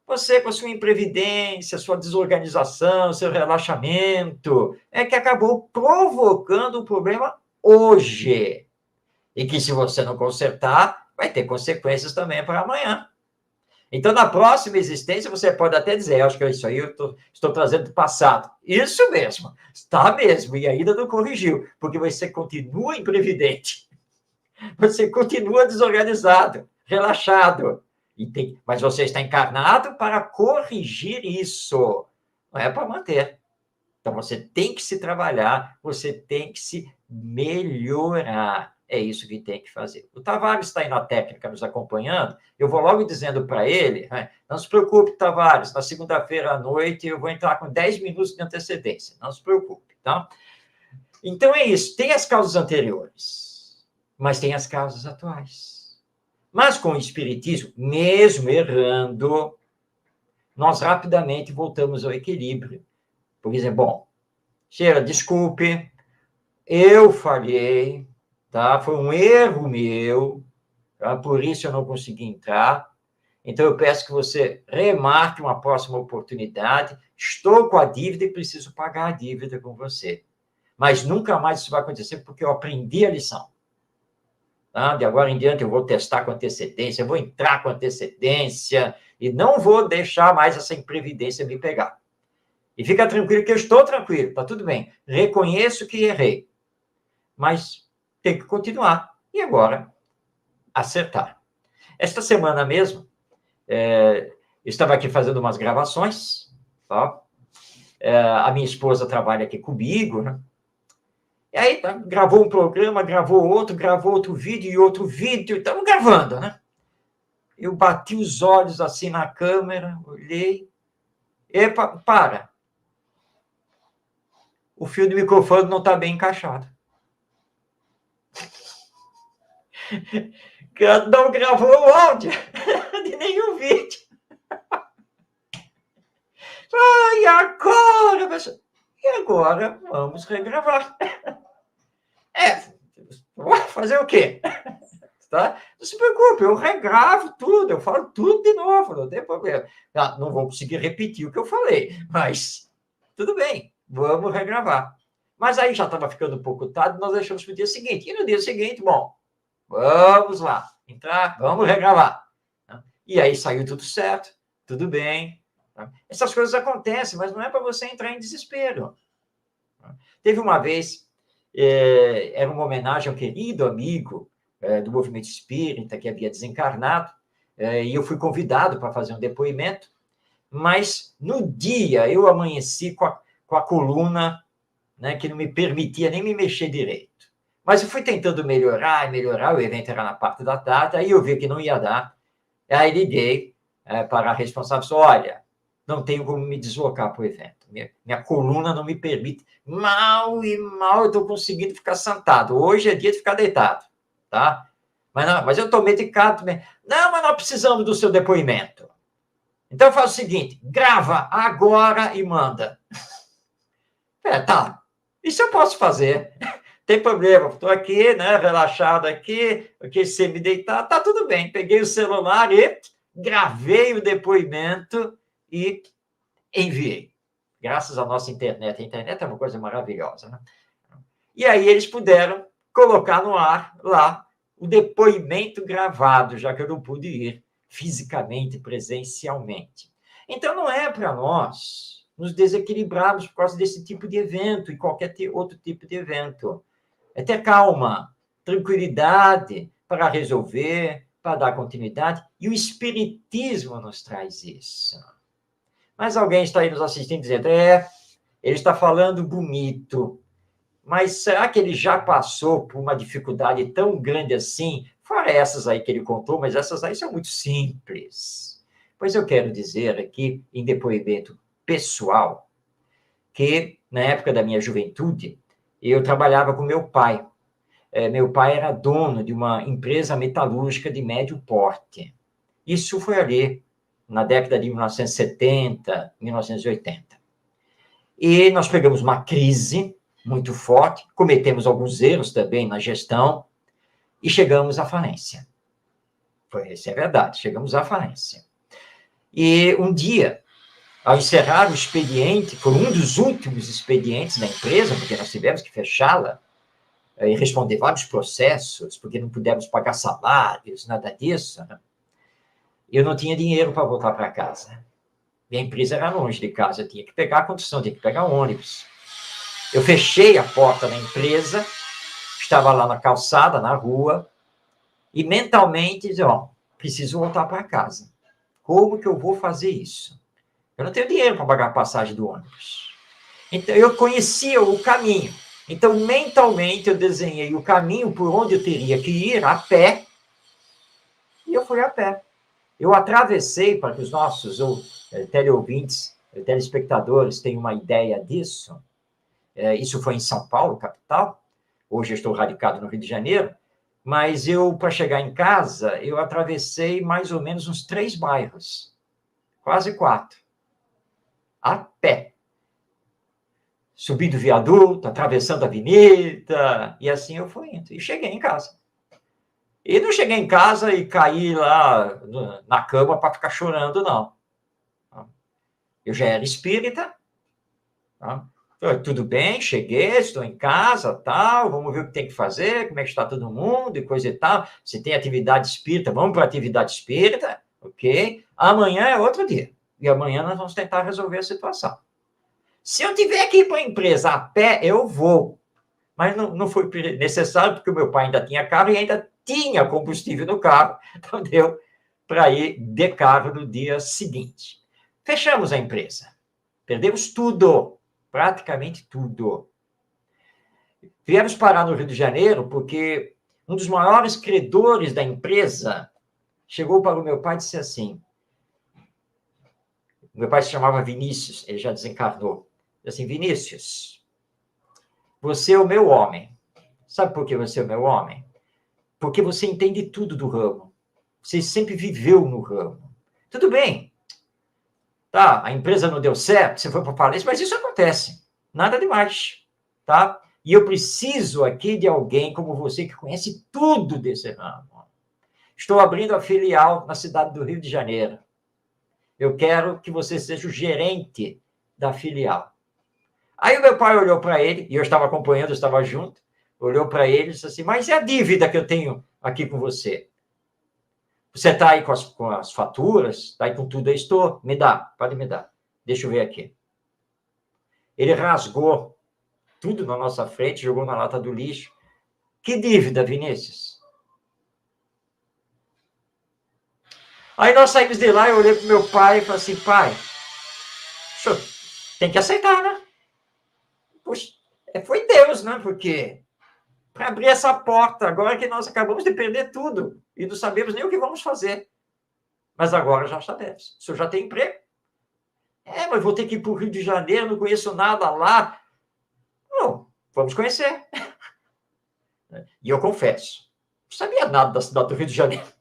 B: Você, com a sua imprevidência, sua desorganização, seu relaxamento, que acabou provocando o problema hoje. E que, se você não consertar, vai ter consequências também para amanhã. Então, na próxima existência, você pode até dizer, acho que isso aí eu estou trazendo do passado. Isso mesmo, está mesmo, e ainda não corrigiu, porque você continua imprevidente, você continua desorganizado, relaxado, mas você está encarnado para corrigir isso, não é para manter. Então, você tem que se trabalhar, você tem que se melhorar. É isso que tem que fazer. O Tavares está aí na técnica nos acompanhando, eu vou logo dizendo para ele, não se preocupe, Tavares, na segunda-feira à noite eu vou entrar com 10 minutos de antecedência, não se preocupe, tá? Então é isso, tem as causas anteriores, mas tem as causas atuais. Mas com o espiritismo, mesmo errando, nós rapidamente voltamos ao equilíbrio. Por exemplo, bom, Sheila, desculpe, eu falhei, tá? Foi um erro meu, tá? Por isso eu não consegui entrar. Então, eu peço que você remarque uma próxima oportunidade. Estou com a dívida e preciso pagar a dívida com você. Mas nunca mais isso vai acontecer, porque eu aprendi a lição. Tá? De agora em diante, eu vou testar com antecedência, eu vou entrar com antecedência e não vou deixar mais essa imprevidência me pegar. E fica tranquilo que eu estou tranquilo, tá tudo bem. Reconheço que errei, mas tem que continuar. E agora, acertar. Esta semana mesmo, eu estava aqui fazendo umas gravações, tá? A minha esposa trabalha aqui comigo, né? E aí, gravou um programa, gravou outro vídeo e outro vídeo, estamos gravando, né? Eu bati os olhos assim na câmera, olhei, epa, para. O fio do microfone não está bem encaixado. Não gravou o áudio de nenhum vídeo. E agora? E agora vamos regravar. Fazer o quê? Tá? Não se preocupe, eu regravo tudo, eu falo tudo de novo, não tem problema. Não vou conseguir repetir o que eu falei, mas tudo bem, vamos regravar. Mas aí já estava ficando um pouco tarde, nós deixamos para o dia seguinte. E no dia seguinte, bom, vamos lá, entrar, vamos regravar. E aí saiu tudo certo, tudo bem. Essas coisas acontecem, mas não é para você entrar em desespero. Teve uma vez, era uma homenagem ao querido amigo do movimento espírita, que havia desencarnado, e eu fui convidado para fazer um depoimento, mas no dia eu amanheci com a coluna, né, que não me permitia nem me mexer direito. Mas eu fui tentando melhorar, o evento era na parte da tarde, aí eu vi que não ia dar, aí liguei para a responsável, olha, não tenho como me deslocar para o evento, minha coluna não me permite, mal eu estou conseguindo ficar sentado, hoje é dia de ficar deitado, tá? Mas eu estou medicado também. Não, mas nós precisamos do seu depoimento. Então, faz o seguinte, grava agora e manda. Tá, isso eu posso fazer. Tem problema, estou aqui, né, relaxado aqui semi-deitado, tá tudo bem. Peguei o celular e gravei o depoimento e enviei. Graças à nossa internet. A internet é uma coisa maravilhosa, né? E aí eles puderam colocar no ar lá o depoimento gravado, já que eu não pude ir fisicamente, presencialmente. Então, não é para nós nos desequilibrarmos por causa desse tipo de evento e qualquer outro tipo de evento. É ter calma, tranquilidade para resolver, para dar continuidade, e o Espiritismo nos traz isso. Mas alguém está aí nos assistindo dizendo, ele está falando bonito, mas será que ele já passou por uma dificuldade tão grande assim? Fora essas aí que ele contou, mas essas aí são muito simples. Pois eu quero dizer aqui, em depoimento pessoal, que na época da minha juventude, eu trabalhava com meu pai. Meu pai era dono de uma empresa metalúrgica de médio porte. Isso foi ali, na década de 1970, 1980. E nós pegamos uma crise muito forte, cometemos alguns erros também na gestão e chegamos à falência. Isso é verdade, chegamos à falência. E um dia, ao encerrar o expediente, foi um dos últimos expedientes da empresa, porque nós tivemos que fechá-la, e responder vários processos, porque não pudemos pagar salários, nada disso, né? Eu não tinha dinheiro para voltar para casa. Minha empresa era longe de casa, eu tinha que pegar a condução, tinha que pegar ônibus. Eu fechei a porta da empresa, estava lá na calçada, na rua, e mentalmente disse, preciso voltar para casa. Como que eu vou fazer isso? Eu não tenho dinheiro para pagar a passagem do ônibus. Então, eu conhecia o caminho. Então, mentalmente, eu desenhei o caminho por onde eu teria que ir a pé, e eu fui a pé. Eu atravessei, para que os nossos teleouvintes, telespectadores tenham uma ideia disso. Isso foi em São Paulo, capital. Hoje eu estou radicado no Rio de Janeiro. Mas para chegar em casa, eu atravessei mais ou menos uns 3 bairros. Quase 4. A pé. Subindo o viaduto, atravessando a avenida, e assim eu fui indo. E cheguei em casa. E não cheguei em casa e caí lá na cama para ficar chorando, não. Eu já era espírita. Tudo bem, cheguei, estou em casa, tal, vamos ver o que tem que fazer, como é que está todo mundo e coisa e tal. Se tem atividade espírita, vamos para a atividade espírita, ok? Amanhã é outro dia. E amanhã nós vamos tentar resolver a situação. Se eu tiver que ir para a empresa a pé, eu vou. Mas não foi necessário, porque o meu pai ainda tinha carro e ainda tinha combustível no carro. Então, deu para ir de carro no dia seguinte. Fechamos a empresa. Perdemos tudo, praticamente tudo. Viemos parar no Rio de Janeiro porque um dos maiores credores da empresa chegou para o meu pai e disse assim, meu pai se chamava Vinícius, ele já desencarnou. Assim, Vinícius, você é o meu homem. Sabe por que você é o meu homem? Porque você entende tudo do ramo. Você sempre viveu no ramo. Tudo bem. Tá, a empresa não deu certo, você foi para a falência, mas isso acontece. Nada demais. Tá? E eu preciso aqui de alguém como você que conhece tudo desse ramo. Estou abrindo a filial na cidade do Rio de Janeiro. Eu quero que você seja o gerente da filial. Aí o meu pai olhou para ele, e eu estava acompanhando, eu estava junto, olhou para ele e disse assim, mas e a dívida que eu tenho aqui com você? Você está aí com as faturas? Está aí com tudo? Eu estou. Me dá, pode me dar. Deixa eu ver aqui. Ele rasgou tudo na nossa frente, jogou na lata do lixo. Que dívida, Vinícius? Aí nós saímos de lá, eu olhei para o meu pai e falei assim, pai, o senhor tem que aceitar, né? Puxa, foi Deus, né? Porque para abrir essa porta, agora que nós acabamos de perder tudo e não sabemos nem o que vamos fazer. Mas agora já sabemos. O senhor já tem emprego? Mas vou ter que ir para o Rio de Janeiro, não conheço nada lá. Não, vamos conhecer. E eu confesso, não sabia nada da cidade do Rio de Janeiro.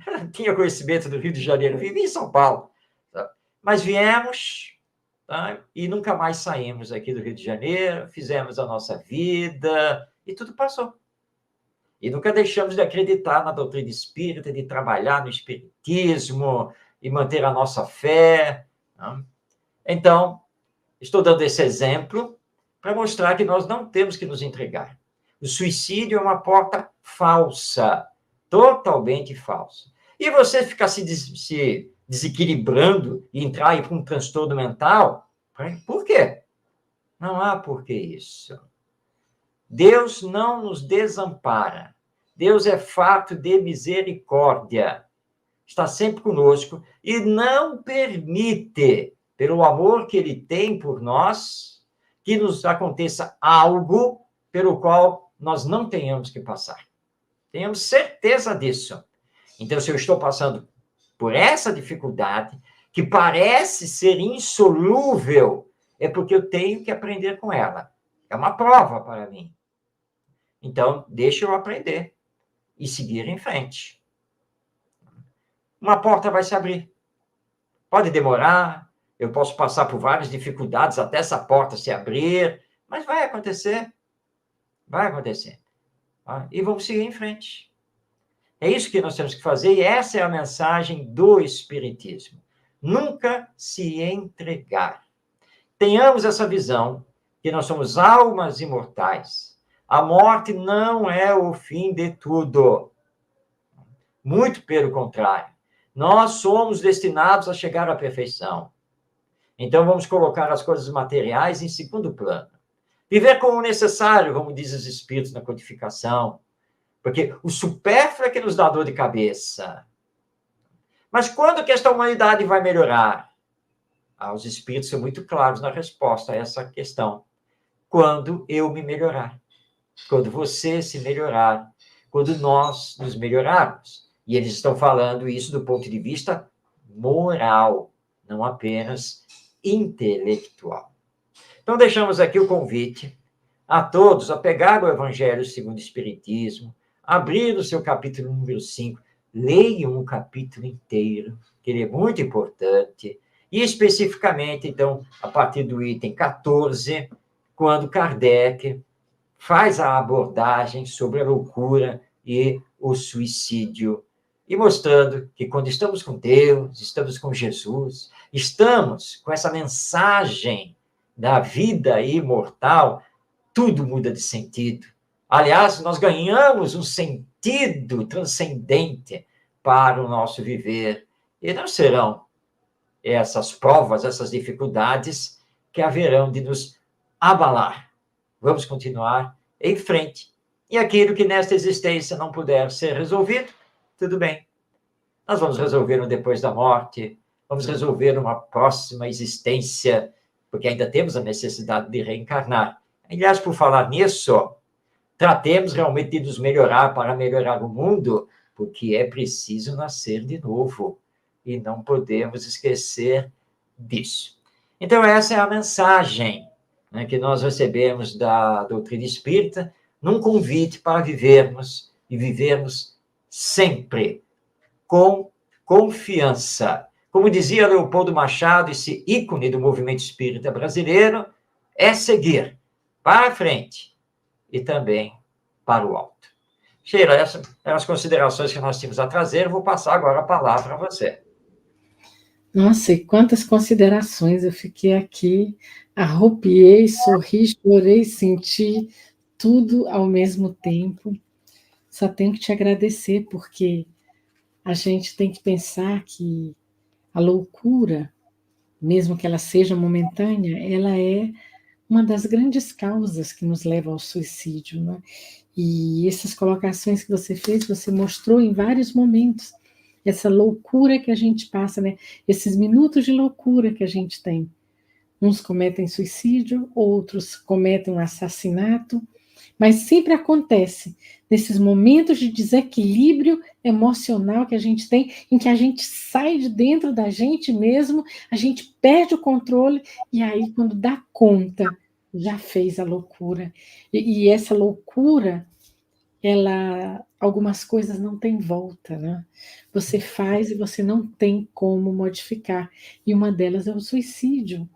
B: Não tinha conhecimento do Rio de Janeiro, vivi em São Paulo. Tá? Mas viemos, tá? E nunca mais saímos aqui do Rio de Janeiro, fizemos a nossa vida e tudo passou. E nunca deixamos de acreditar na doutrina espírita, de trabalhar no espiritismo e manter a nossa fé. Tá? Então, estou dando esse exemplo para mostrar que nós não temos que nos entregar. O suicídio é uma porta falsa, totalmente falsa. E você ficar se desequilibrando e entrar aí para um transtorno mental, por quê? Não há por que isso. Deus não nos desampara. Deus é farto de misericórdia. Está sempre conosco e não permite, pelo amor que ele tem por nós, que nos aconteça algo pelo qual nós não tenhamos que passar. Tenhamos certeza disso. Então, se eu estou passando por essa dificuldade, que parece ser insolúvel, é porque eu tenho que aprender com ela. É uma prova para mim. Então, deixa eu aprender e seguir em frente. Uma porta vai se abrir. Pode demorar, eu posso passar por várias dificuldades até essa porta se abrir, mas vai acontecer. Vai acontecer. Tá? E vamos seguir em frente. É isso que nós temos que fazer, e essa é a mensagem do Espiritismo. Nunca se entregar. Tenhamos essa visão que nós somos almas imortais. A morte não é o fim de tudo. Muito pelo contrário. Nós somos destinados a chegar à perfeição. Então, vamos colocar as coisas materiais em segundo plano. Viver como necessário, como dizem os Espíritos na codificação, porque o supérfluo é que nos dá dor de cabeça. Mas quando que esta humanidade vai melhorar? Os Espíritos são muito claros na resposta a essa questão. Quando eu me melhorar. Quando você se melhorar. Quando nós nos melhorarmos. E eles estão falando isso do ponto de vista moral, não apenas intelectual. Então, deixamos aqui o convite a todos a pegar o Evangelho segundo o Espiritismo, abrir o seu capítulo número 5, leiam o capítulo inteiro, que ele é muito importante, e especificamente, então, a partir do item 14, quando Kardec faz a abordagem sobre a loucura e o suicídio, e mostrando que quando estamos com Deus, estamos com Jesus, estamos com essa mensagem da vida imortal, tudo muda de sentido. Aliás, nós ganhamos um sentido transcendente para o nosso viver. E não serão essas provas, essas dificuldades que haverão de nos abalar. Vamos continuar em frente. E aquilo que nesta existência não puder ser resolvido, tudo bem. Nós vamos resolver no depois da morte, vamos resolver numa próxima existência, porque ainda temos a necessidade de reencarnar. Aliás, por falar nisso, tratemos realmente de nos melhorar para melhorar o mundo, porque é preciso nascer de novo. E não podemos esquecer disso. Então, essa é a mensagem, né, que nós recebemos da doutrina espírita, num convite para vivermos, e vivermos sempre com confiança. Como dizia Leopoldo Machado, esse ícone do movimento espírita brasileiro, é seguir para frente e também para o alto. Sheila, essas eram as considerações que nós tínhamos a trazer. Eu vou passar agora a palavra a você.
A: Nossa, e quantas considerações! Eu fiquei aqui, arrupiei, sorri, chorei, senti tudo ao mesmo tempo. Só tenho que te agradecer, porque a gente tem que pensar que a loucura, mesmo que ela seja momentânea, ela é uma das grandes causas que nos leva ao suicídio, né? E essas colocações que você fez, você mostrou em vários momentos essa loucura que a gente passa, né? Esses minutos de loucura que a gente tem. Uns cometem suicídio, outros cometem um assassinato, mas sempre acontece nesses momentos de desequilíbrio emocional que a gente tem, em que a gente sai de dentro da gente mesmo, a gente perde o controle, e aí, quando dá conta, já fez a loucura. E essa loucura, algumas coisas não têm volta, né? Você faz e você não tem como modificar. E uma delas é o suicídio.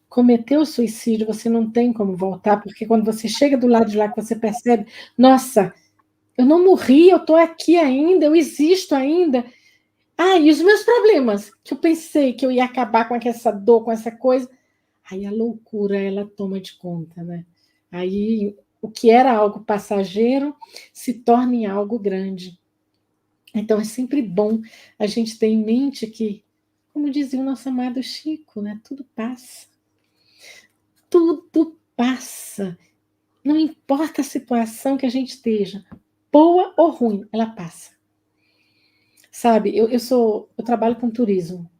A: Cometeu o suicídio, você não tem como voltar, porque quando você chega do lado de lá, que você percebe, nossa, eu não morri, eu estou aqui ainda, eu existo ainda. E os meus problemas, que eu pensei que eu ia acabar com essa dor, com essa coisa. Aí a loucura, ela toma de conta, né? Aí o que era algo passageiro se torna em algo grande. Então é sempre bom a gente ter em mente que, como dizia o nosso amado Chico, né? Tudo passa. Tudo passa. Não importa a situação que a gente esteja, boa ou ruim, ela passa. Sabe, eu trabalho com turismo.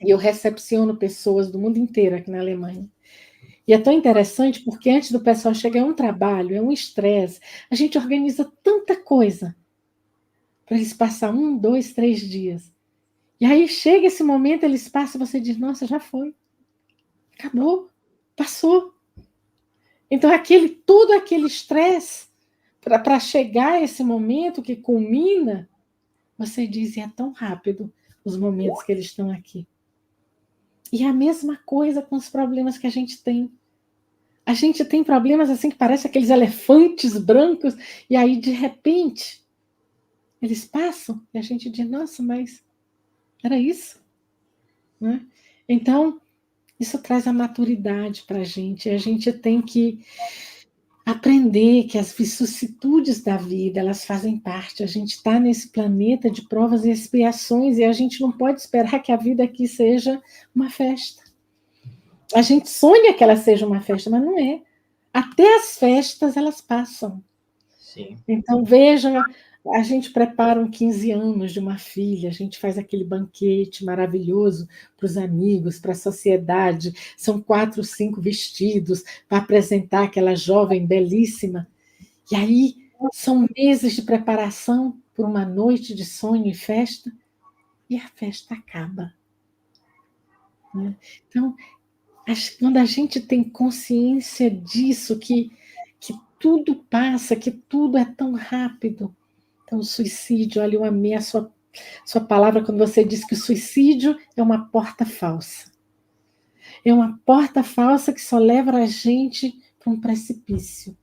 A: E eu recepciono pessoas do mundo inteiro aqui na Alemanha. E é tão interessante porque antes do pessoal chegar, é um trabalho, é um estresse. A gente organiza tanta coisa para eles passar 1, 2, 3 dias. E aí chega esse momento, eles passam, você diz, nossa, já foi. Acabou, passou. Então, todo aquele estresse para chegar a esse momento que culmina, você diz, é tão rápido os momentos que eles estão aqui. E a mesma coisa com os problemas que a gente tem. A gente tem problemas assim que parece aqueles elefantes brancos, e aí, de repente, eles passam e a gente diz, nossa, mas era isso? Né? Então, isso traz a maturidade para a gente. A gente tem que aprender que as vicissitudes da vida, elas fazem parte. A gente está nesse planeta de provas e expiações e a gente não pode esperar que a vida aqui seja uma festa. A gente sonha que ela seja uma festa, mas não é. Até as festas, elas passam.
B: Sim.
A: Então, veja, a gente prepara um 15 anos de uma filha, a gente faz aquele banquete maravilhoso para os amigos, para a sociedade, são 4, 5 vestidos para apresentar aquela jovem belíssima. E aí são meses de preparação por uma noite de sonho e festa, e a festa acaba. Né? Então, quando a gente tem consciência disso, que tudo passa, que tudo é tão rápido. Então, o suicídio, olha, eu amei a sua palavra quando você diz que o suicídio é uma porta falsa. É uma porta falsa que só leva a gente para um precipício.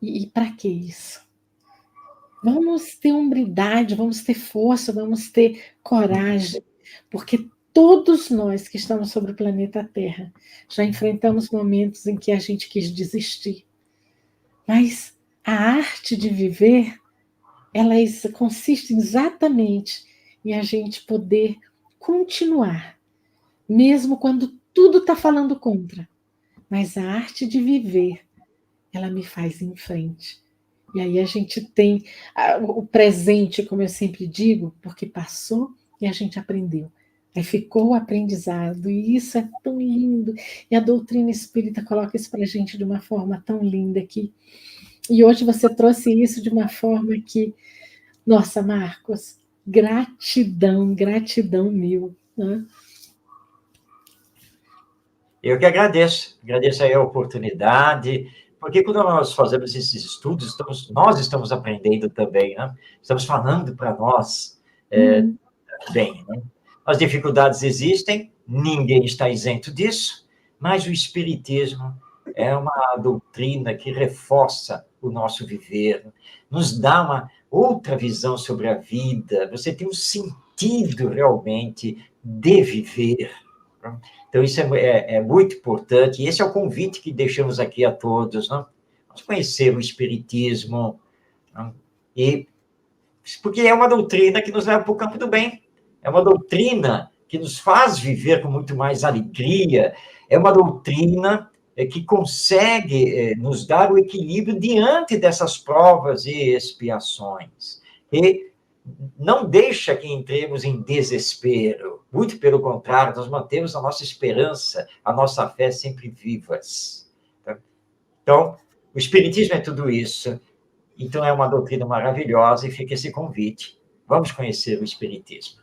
A: E para que isso? Vamos ter hombridade, vamos ter força, vamos ter coragem, porque todos nós que estamos sobre o planeta Terra já enfrentamos momentos em que a gente quis desistir. Mas a arte de viver, ela consiste exatamente em a gente poder continuar, mesmo quando tudo está falando contra. Mas a arte de viver, ela me faz ir em frente. E aí a gente tem o presente, como eu sempre digo, porque passou e a gente aprendeu. Aí ficou o aprendizado, e isso é tão lindo. E a doutrina espírita coloca isso para a gente de uma forma tão linda aqui. E hoje você trouxe isso de uma forma que, nossa, Marcos, gratidão, gratidão mil. Né?
B: Eu que agradeço aí a oportunidade, porque quando nós fazemos esses estudos, nós estamos aprendendo também, né? Estamos falando para nós bem. Né? As dificuldades existem, ninguém está isento disso, mas o Espiritismo é uma doutrina que reforça o nosso viver, nos dá uma outra visão sobre a vida, você tem um sentido realmente de viver. Então, isso é muito importante, e esse é o convite que deixamos aqui a todos, né? Vamos conhecer o Espiritismo, né? Porque é uma doutrina que nos leva para o campo do bem, é uma doutrina que nos faz viver com muito mais alegria, é uma doutrina que consegue nos dar o equilíbrio diante dessas provas e expiações. E não deixa que entremos em desespero. Muito pelo contrário, nós mantemos a nossa esperança, a nossa fé sempre vivas. Então, o Espiritismo é tudo isso. Então, é uma doutrina maravilhosa e fica esse convite. Vamos conhecer o Espiritismo.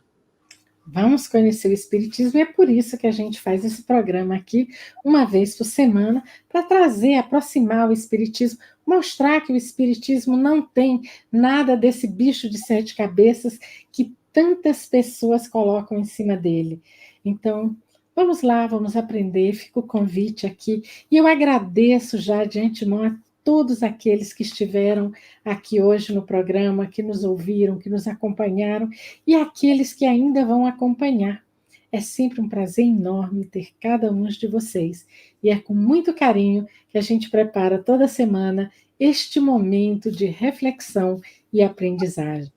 A: Vamos conhecer o Espiritismo, e é por isso que a gente faz esse programa aqui, uma vez por semana, para trazer, aproximar o Espiritismo, mostrar que o Espiritismo não tem nada desse bicho de 7 cabeças que tantas pessoas colocam em cima dele. Então, vamos lá, vamos aprender, fica o convite aqui, e eu agradeço já de antemão a todos aqueles que estiveram aqui hoje no programa, que nos ouviram, que nos acompanharam, e aqueles que ainda vão acompanhar. É sempre um prazer enorme ter cada um de vocês. E é com muito carinho que a gente prepara toda semana este momento de reflexão e aprendizado.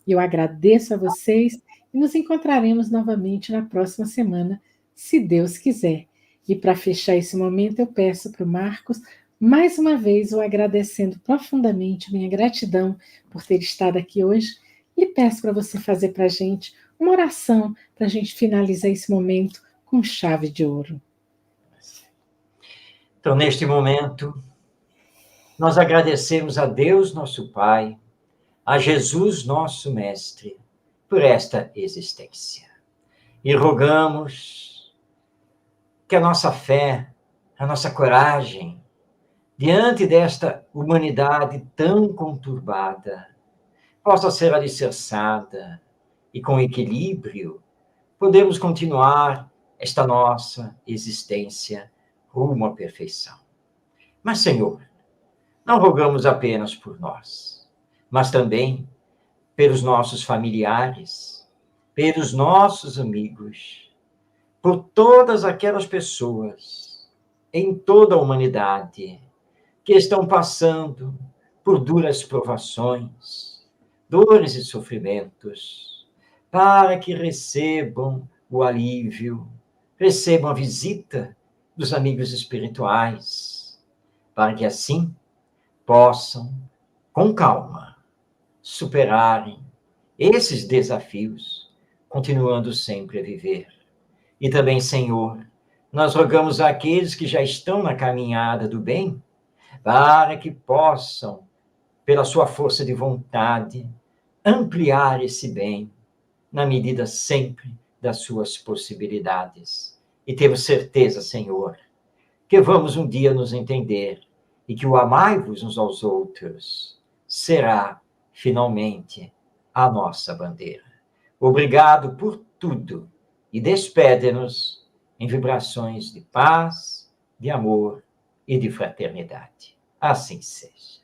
A: Eu agradeço a vocês e nos encontraremos novamente na próxima semana, se Deus quiser. E para fechar esse momento, eu peço para o Marcos, mais uma vez, o agradecendo profundamente, minha gratidão por ter estado aqui hoje, e peço para você fazer para a gente uma oração para a gente finalizar esse momento com chave de ouro.
B: Então, neste momento, nós agradecemos a Deus, nosso Pai, a Jesus, nosso Mestre, por esta existência. E rogamos que a nossa fé, a nossa coragem, diante desta humanidade tão conturbada, possa ser alicerçada e, com equilíbrio, podemos continuar esta nossa existência rumo à perfeição. Mas, Senhor, não rogamos apenas por nós, mas também pelos nossos familiares, pelos nossos amigos, por todas aquelas pessoas em toda a humanidade que estão passando por duras provações, dores e sofrimentos, para que recebam o alívio, recebam a visita dos amigos espirituais, para que assim possam, com calma, superarem esses desafios, continuando sempre a viver. E também, Senhor, nós rogamos àqueles que já estão na caminhada do bem, para que possam, pela sua força de vontade, ampliar esse bem, na medida sempre das suas possibilidades. E temos certeza, Senhor, que vamos um dia nos entender e que o amai-vos uns aos outros será, finalmente, a nossa bandeira. Obrigado por tudo e despede-nos em vibrações de paz, de amor e de fraternidade. Assim seja.